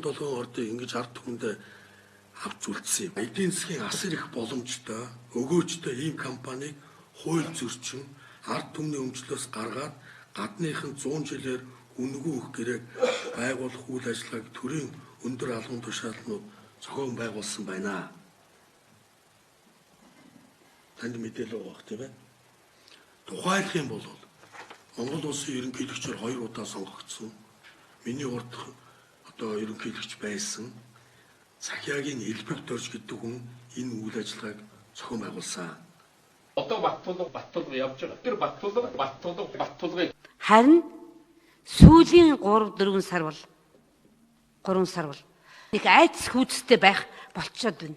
5-7 ордыг ингэж ард түмэндээ авч үлдсэн юм. Эдийн засгийн асар их боломжтой, өгөөжтэй ийм компанийг хууль зөрчин, ард түмний өмчлөөс гаргаад гадныхын 100 жилээр үнэгүй их гэрээг байгуулах үйл ажиллагааг төрийн өндөр албан тушаалнууд зохион байгуулсан байна. Танд мэдээлэл өгөх тийм ээ. Тухайлах юм бол Монгол улсын ерөнхийлөгчөөр 2 удаа сонгогдсон. Миний урд одоо ерөнхийлөгч байсан Цахиагийн Элбэг Дорж гэдэг хүн энэ үйл ажиллагааг зохион байгуулсан. Одоо Баттулга явж байгаа. Тэр Баттулгыг харин сүүлийн 3-4 сар бол 3 сар бол нэг айц хүйцтэй байх болчиход байна.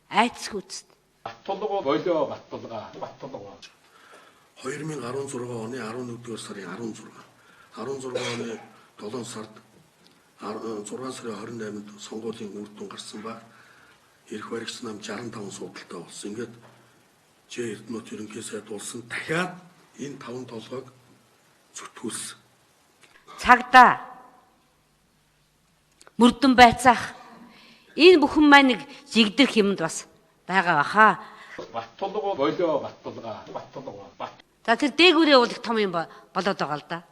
Айц хүйцтэй. Баттулга болоо Баттулга. 2016 оны 11-р сарын 16 оны 7 сард 6 сарын 28-нд сонгуулийн үр дүн гарсан ба эрх баригч нам 65 судалтай болсон. Ингээд Ж Эрдэнэт ерөнхий сайд болсон дахиад энэ 5 толгойг зүтгүүлсэн. Цагдаа мөрдөн байцаах энэ бүхэн маань нэг жигдэрх юмд бас байгаа баха. Баттулга болоо Баттулга. За тэр дээгүүрээ бол их том юм болоод байгаа л да.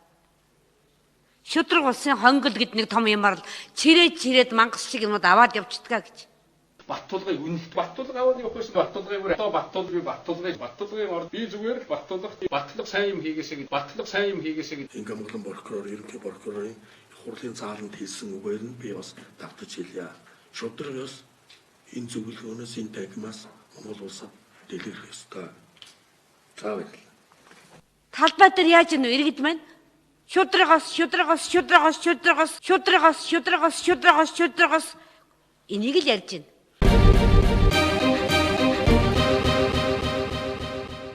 Шудраг улсын хонгол гэдэг нэг том юмар л чирээд мангас шиг юмуд аваад явчихдгаа гэж. Баттулгыг үнэт Баттулга аваад явахсан Баттулгыг одоо Баттулгын орд би зүгээр л Баттулга сайн юм хийгээсэй гэж. Ингээ Монголын прокурор, ерөнхий прокурорын хурлын зааланд хэлсэн үгээр нь би бас давтаж хэлье. Шудрагаас энэ зөвлөгөөнөөс энэ тагмаас Монгол улсад дэлгэрэх ёстой. Заавал Талбай дээр яаж ийн иргэд маань шудрагаас энийг л ярьж байна.